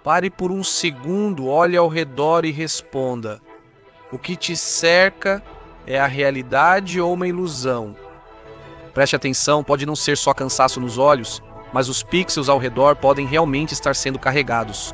Pare por um segundo, olhe ao redor e responda: o que te cerca é a realidade ou uma ilusão? Preste atenção, pode não ser só cansaço nos olhos, mas os pixels ao redor podem realmente estar sendo carregados.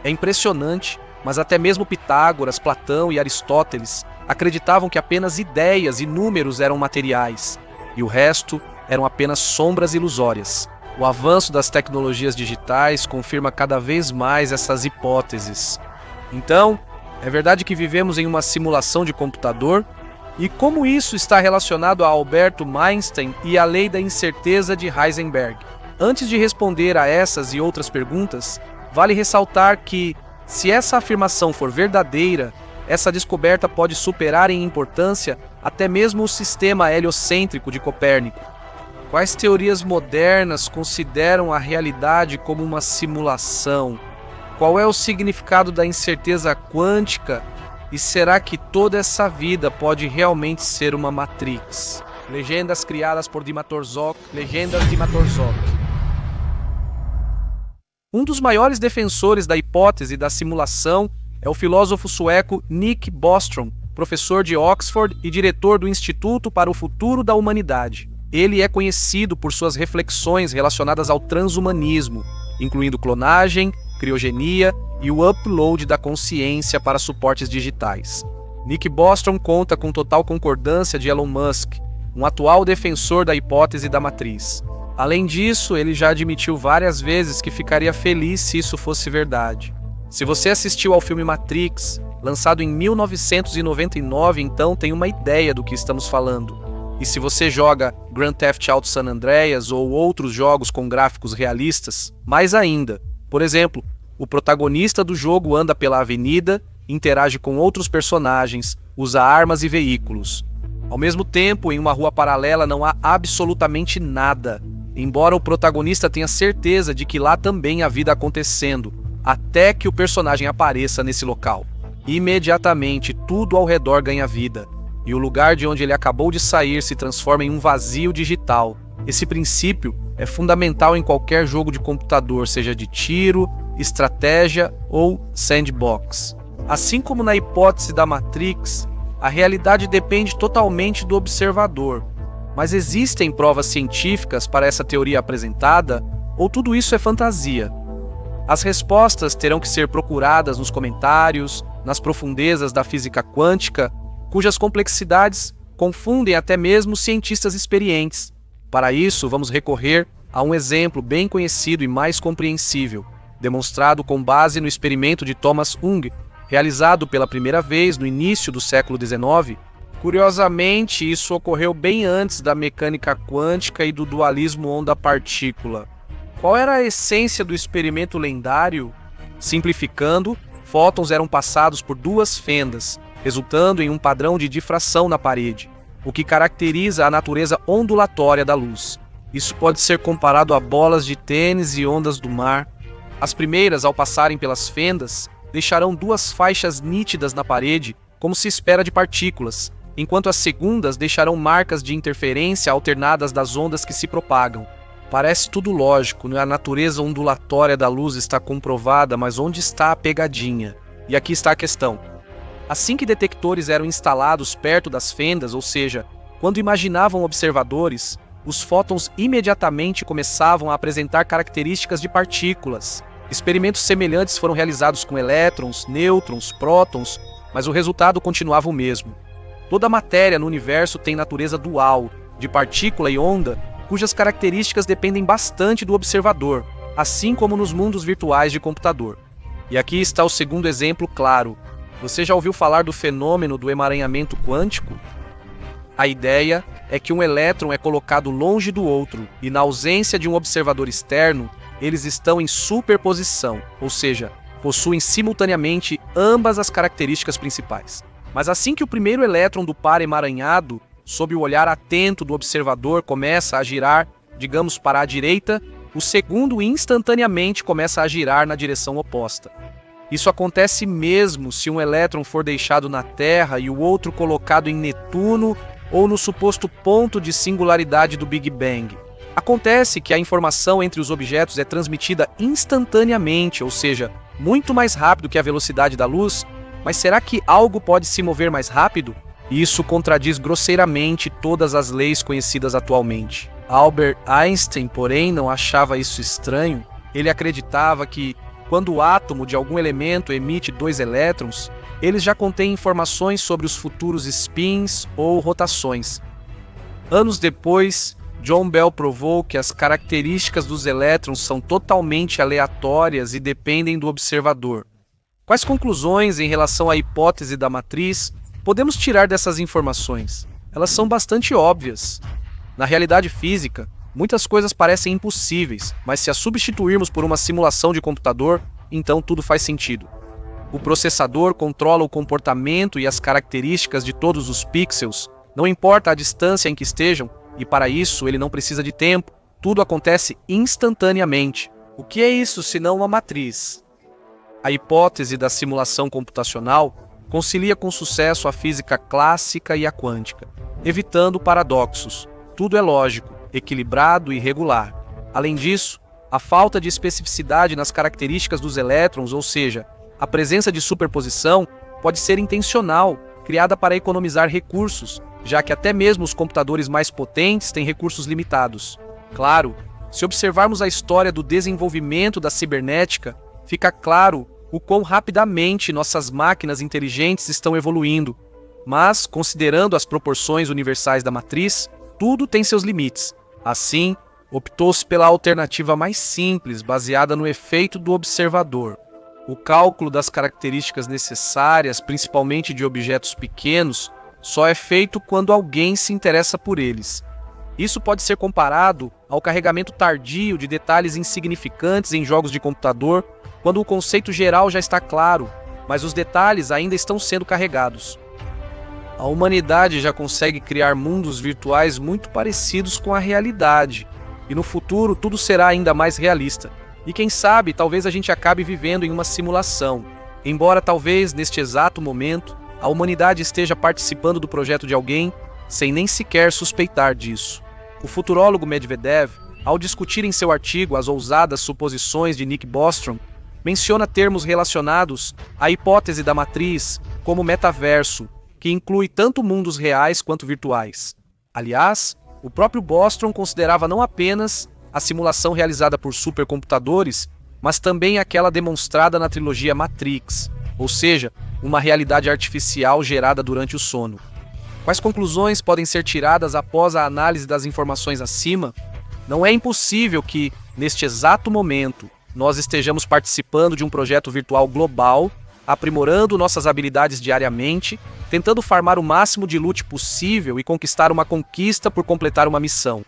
É impressionante, mas até mesmo Pitágoras, Platão e Aristóteles acreditavam que apenas ideias e números eram materiais, e o resto eram apenas sombras ilusórias. O avanço das tecnologias digitais confirma cada vez mais essas hipóteses. Então, é verdade que vivemos em uma simulação de computador? E como isso está relacionado a Albert Einstein e a lei da incerteza de Heisenberg? Antes de responder a essas e outras perguntas, vale ressaltar que, se essa afirmação for verdadeira, essa descoberta pode superar em importância até mesmo o sistema heliocêntrico de Copérnico. Quais teorias modernas consideram a realidade como uma simulação? Qual é o significado da incerteza quântica? E será que toda essa vida pode realmente ser uma Matrix? Legendas criadas por Dimatorzok, Legendas Dimatorzok. Um dos maiores defensores da hipótese da simulação é o filósofo sueco Nick Bostrom, professor de Oxford e diretor do Instituto para o Futuro da Humanidade. Ele é conhecido por suas reflexões relacionadas ao transhumanismo, incluindo clonagem, criogenia e o upload da consciência para suportes digitais. Nick Bostrom conta com total concordância de Elon Musk, um atual defensor da hipótese da matriz. Além disso, ele já admitiu várias vezes que ficaria feliz se isso fosse verdade. Se você assistiu ao filme Matrix, lançado em 1999, então tem uma ideia do que estamos falando. E se você joga Grand Theft Auto San Andreas ou outros jogos com gráficos realistas, mais ainda. Por exemplo, o protagonista do jogo anda pela avenida, interage com outros personagens, usa armas e veículos. Ao mesmo tempo, em uma rua paralela não há absolutamente nada, embora o protagonista tenha certeza de que lá também há vida acontecendo, até que o personagem apareça nesse local. Imediatamente, tudo ao redor ganha vida, e o lugar de onde ele acabou de sair se transforma em um vazio digital. Esse princípio é fundamental em qualquer jogo de computador, seja de tiro, estratégia ou sandbox. Assim como na hipótese da Matrix, a realidade depende totalmente do observador. Mas existem provas científicas para essa teoria apresentada, ou tudo isso é fantasia? As respostas terão que ser procuradas nos comentários, nas profundezas da física quântica, cujas complexidades confundem até mesmo cientistas experientes. Para isso, vamos recorrer a um exemplo bem conhecido e mais compreensível, demonstrado com base no experimento de Thomas Young, realizado pela primeira vez no início do século XIX. Curiosamente, isso ocorreu bem antes da mecânica quântica e do dualismo onda-partícula. Qual era a essência do experimento lendário? Simplificando, fótons eram passados por duas fendas, resultando em um padrão de difração na parede, o que caracteriza a natureza ondulatória da luz. Isso pode ser comparado a bolas de tênis e ondas do mar. As primeiras, ao passarem pelas fendas, deixarão duas faixas nítidas na parede, como se espera de partículas, enquanto as segundas deixarão marcas de interferência alternadas das ondas que se propagam. Parece tudo lógico, a natureza ondulatória da luz está comprovada, mas onde está a pegadinha? E aqui está a questão. Assim que detectores eram instalados perto das fendas, ou seja, quando imaginavam observadores, os fótons imediatamente começavam a apresentar características de partículas. Experimentos semelhantes foram realizados com elétrons, nêutrons, prótons, mas o resultado continuava o mesmo. Toda a matéria no universo tem natureza dual, de partícula e onda, cujas características dependem bastante do observador, assim como nos mundos virtuais de computador. E aqui está o segundo exemplo claro. Você já ouviu falar do fenômeno do emaranhamento quântico? A ideia é que um elétron é colocado longe do outro e, na ausência de um observador externo, eles estão em superposição, ou seja, possuem simultaneamente ambas as características principais. Mas assim que o primeiro elétron do par emaranhado, sob o olhar atento do observador, começa a girar, digamos, para a direita, o segundo instantaneamente começa a girar na direção oposta. Isso acontece mesmo se um elétron for deixado na Terra e o outro colocado em Netuno ou no suposto ponto de singularidade do Big Bang. Acontece que a informação entre os objetos é transmitida instantaneamente, ou seja, muito mais rápido que a velocidade da luz, mas será que algo pode se mover mais rápido? Isso contradiz grosseiramente todas as leis conhecidas atualmente. Albert Einstein, porém, não achava isso estranho. Ele acreditava que, quando o átomo de algum elemento emite 2 elétrons, eles já contêm informações sobre os futuros spins ou rotações. Anos depois, John Bell provou que as características dos elétrons são totalmente aleatórias e dependem do observador. Quais conclusões em relação à hipótese da matriz podemos tirar dessas informações? Elas são bastante óbvias. Na realidade física, muitas coisas parecem impossíveis, mas se as substituirmos por uma simulação de computador, então tudo faz sentido. O processador controla o comportamento e as características de todos os pixels, não importa a distância em que estejam, e para isso ele não precisa de tempo, tudo acontece instantaneamente. O que é isso senão uma matriz? A hipótese da simulação computacional concilia com sucesso a física clássica e a quântica, evitando paradoxos. Tudo é lógico, equilibrado e regular. Além disso, a falta de especificidade nas características dos elétrons, ou seja, a presença de superposição, pode ser intencional, criada para economizar recursos, já que até mesmo os computadores mais potentes têm recursos limitados. Claro, se observarmos a história do desenvolvimento da cibernética, fica claro o quão rapidamente nossas máquinas inteligentes estão evoluindo. Mas, considerando as proporções universais da matriz, tudo tem seus limites. Assim, optou-se pela alternativa mais simples, baseada no efeito do observador. O cálculo das características necessárias, principalmente de objetos pequenos, só é feito quando alguém se interessa por eles. Isso pode ser comparado ao carregamento tardio de detalhes insignificantes em jogos de computador, quando o conceito geral já está claro, mas os detalhes ainda estão sendo carregados. A humanidade já consegue criar mundos virtuais muito parecidos com a realidade, e no futuro tudo será ainda mais realista. E quem sabe, talvez a gente acabe vivendo em uma simulação, embora talvez, neste exato momento, a humanidade esteja participando do projeto de alguém sem nem sequer suspeitar disso. O futurólogo Medvedev, ao discutir em seu artigo as ousadas suposições de Nick Bostrom, menciona termos relacionados à hipótese da matriz como metaverso, que inclui tanto mundos reais quanto virtuais. Aliás, o próprio Bostrom considerava não apenas a simulação realizada por supercomputadores, mas também aquela demonstrada na trilogia Matrix, ou seja, uma realidade artificial gerada durante o sono. Quais conclusões podem ser tiradas após a análise das informações acima? Não é impossível que, neste exato momento, nós estejamos participando de um projeto virtual global, aprimorando nossas habilidades diariamente, tentando farmar o máximo de loot possível e conquistar uma conquista por completar uma missão.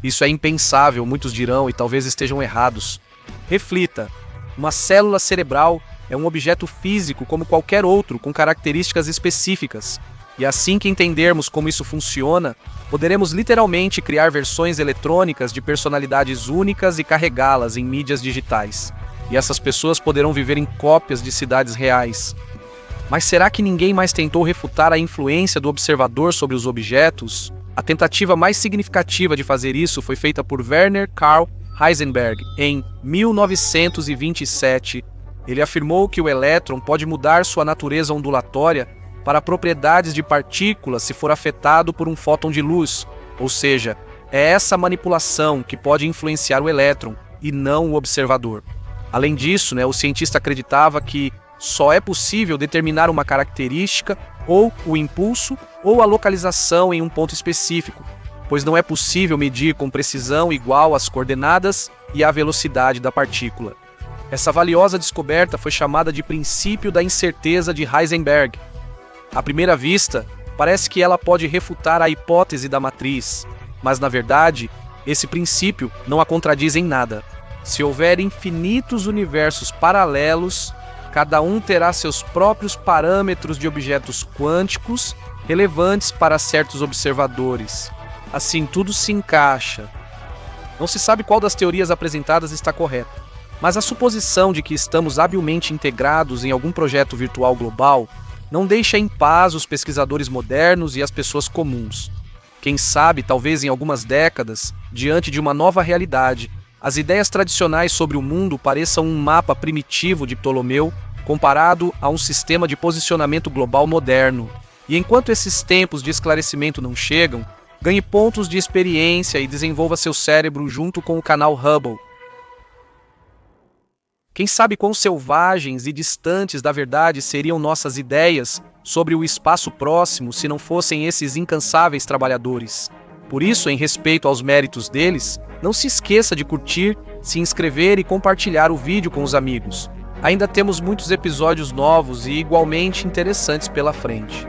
Isso é impensável, muitos dirão, e talvez estejam errados. Reflita. Uma célula cerebral é um objeto físico como qualquer outro, com características específicas. E assim que entendermos como isso funciona, poderemos literalmente criar versões eletrônicas de personalidades únicas e carregá-las em mídias digitais. E essas pessoas poderão viver em cópias de cidades reais. Mas será que ninguém mais tentou refutar a influência do observador sobre os objetos? A tentativa mais significativa de fazer isso foi feita por Werner Karl Heisenberg em 1927. Ele afirmou que o elétron pode mudar sua natureza ondulatória para propriedades de partículas se for afetado por um fóton de luz, ou seja, é essa manipulação que pode influenciar o elétron e não o observador. Além disso, o cientista acreditava que só é possível determinar uma característica, ou o impulso, ou a localização em um ponto específico, pois não é possível medir com precisão igual as coordenadas e a velocidade da partícula. Essa valiosa descoberta foi chamada de princípio da incerteza de Heisenberg. À primeira vista, parece que ela pode refutar a hipótese da matriz, mas na verdade, esse princípio não a contradiz em nada. Se houver infinitos universos paralelos, cada um terá seus próprios parâmetros de objetos quânticos relevantes para certos observadores. Assim, tudo se encaixa. Não se sabe qual das teorias apresentadas está correta, mas a suposição de que estamos habilmente integrados em algum projeto virtual global não deixa em paz os pesquisadores modernos e as pessoas comuns. Quem sabe, talvez em algumas décadas, diante de uma nova realidade, as ideias tradicionais sobre o mundo pareçam um mapa primitivo de Ptolomeu comparado a um sistema de posicionamento global moderno. E enquanto esses tempos de esclarecimento não chegam, ganhe pontos de experiência e desenvolva seu cérebro junto com o canal Hubble. Quem sabe quão selvagens e distantes da verdade seriam nossas ideias sobre o espaço próximo se não fossem esses incansáveis trabalhadores. Por isso, em respeito aos méritos deles, não se esqueça de curtir, se inscrever e compartilhar o vídeo com os amigos. Ainda temos muitos episódios novos e igualmente interessantes pela frente.